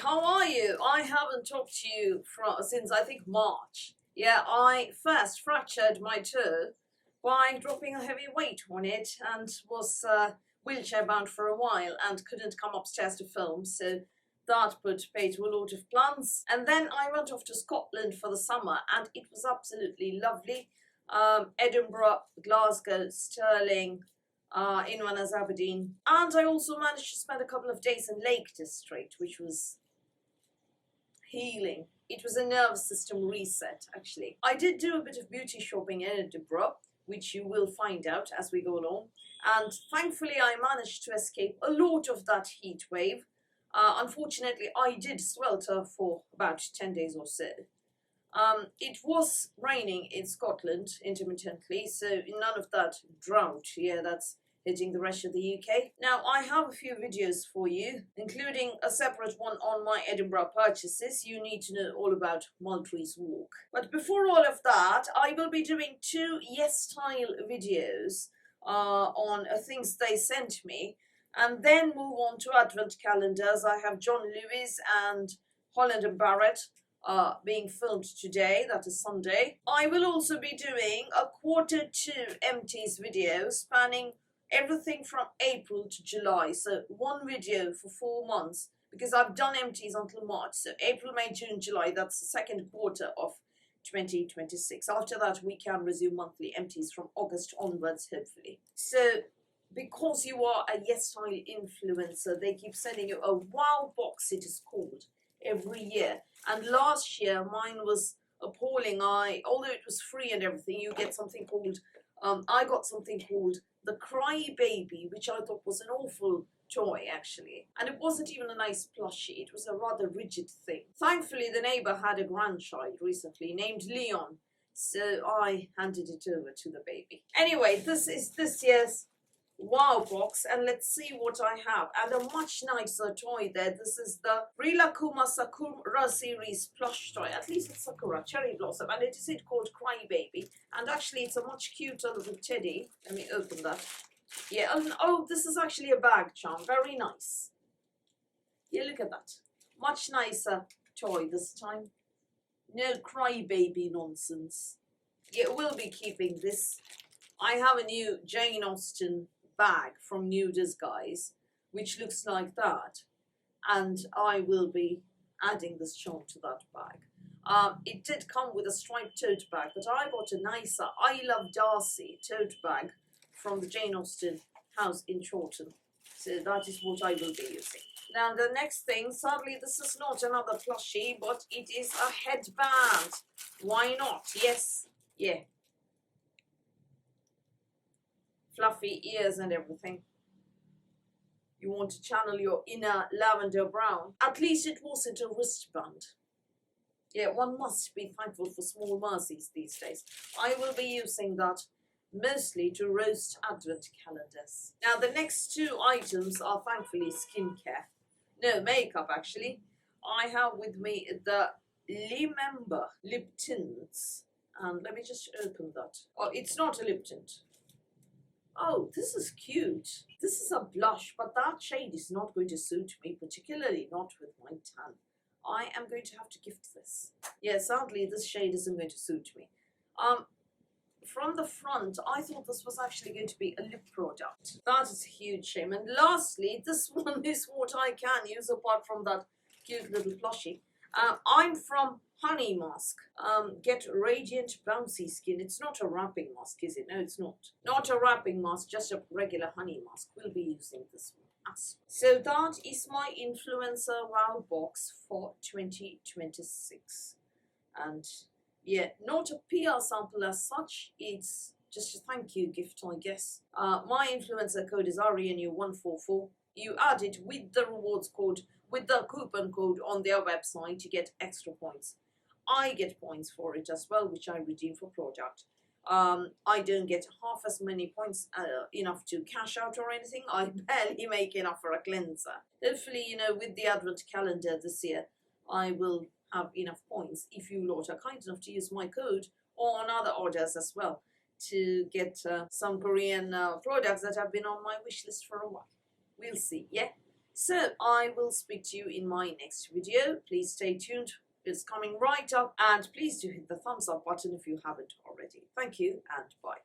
how are you? I haven't talked to you since I think March. Yeah, I first fractured my toe by dropping a heavy weight on it and was wheelchair bound for a while and couldn't come upstairs to film, so that put paid to a lot of plans. And then I went off to Scotland for the summer and it was absolutely lovely. Edinburgh, Glasgow, Stirling, Inverness, Aberdeen, and I also managed to spend a couple of days in Lake District, which was healing. It was a nervous system reset, actually. I did do a bit of beauty shopping in Edinburgh, which you will find out as we go along, and thankfully I managed to escape a lot of that heat wave. Unfortunately, I did swelter for about 10 days or so. It was raining in Scotland intermittently, so none of that drought, that's hitting the rest of the UK. Now, I have a few videos for you, including a separate one on my Edinburgh purchases. You need to know all about Maltree's Walk. But before all of that, I will be doing 2 Yesstyle videos on things they sent me, and then move on to Advent calendars. I have John Lewis and Holland and Barrett being filmed today, that is Sunday. I will also be doing a Q2 empties video spanning everything from April to July, so 1 video for 4 months, because I've done empties until March, so April, May, June, July, that's the second quarter of 2026. After that we can resume monthly empties from August onwards, hopefully. So because you are a Yesstyle influencer, they keep sending you a wow box, it is called, every year. And last year mine was appalling. Although it was free and everything, you get something called I got something called the Cry Baby, which I thought was an awful toy, actually. And it wasn't even a nice plushie, it was a rather rigid thing. Thankfully the neighbour had a grandchild recently named Leon, so I handed it over to the baby. Anyway, this is this year's wow box, and let's see what I have. And a much nicer toy there. This is the Rilakuma Sakura series plush toy. At least it's Sakura, Cherry Blossom, and it is called Cry Baby. And actually it's a much cuter little teddy. Let me open that. Yeah, and oh, this is actually a bag charm. Very nice. Yeah, look at that. Much nicer toy this time. No Cry Baby nonsense. Yeah, we'll be keeping this. I have a new Jane Austen bag from New Disguise, which looks like that, and I will be adding this charm to that bag. It did come with a striped tote bag, but I got a nicer I Love Darcy tote bag from the Jane Austen house in Chawton, so that is what I will be using. Now the next thing, sadly this is not another plushie, but it is a headband. Why not? Yes, yeah. Fluffy ears and everything. You want to channel your inner lavender brown. At least it wasn't a wristband. Yeah, one must be thankful for small mercies these days. I will be using that mostly to roast Advent calendars. Now the next 2 items are thankfully skincare. No, makeup actually. I have with me the Remember lip tints. And let me just open that. Oh, it's not a lip tint. Oh, this is cute. This is a blush, but that shade is not going to suit me, particularly not with my tan. I am going to have to gift this. Yeah, sadly, this shade isn't going to suit me. From the front, I thought this was actually going to be a lip product. That is a huge shame. And lastly, this one is what I can use apart from that cute little plushie. I'm from Honey Mask. Get radiant bouncy skin. It's not a wrapping mask, is it? No, it's not. Not a wrapping mask, just a regular honey mask. We'll be using this one. So that is my influencer wow box for 2026. And yeah, not a PR sample as such. It's just a thank you gift, I guess. My influencer code is RENU144. You add it with the rewards code, with the coupon code on their website to get extra points. I get points for it as well, which I redeem for product. I don't get half as many points enough to cash out or anything. I barely make enough for a cleanser. Hopefully, with the Advent calendar this year, I will have enough points if you lot are kind enough to use my code or on other orders as well to get some Korean products that have been on my wish list for a while. We'll see, yeah? So I will speak to you in my next video. Please stay tuned. It's coming right up, and please do hit the thumbs up button if you haven't already. Thank you and bye.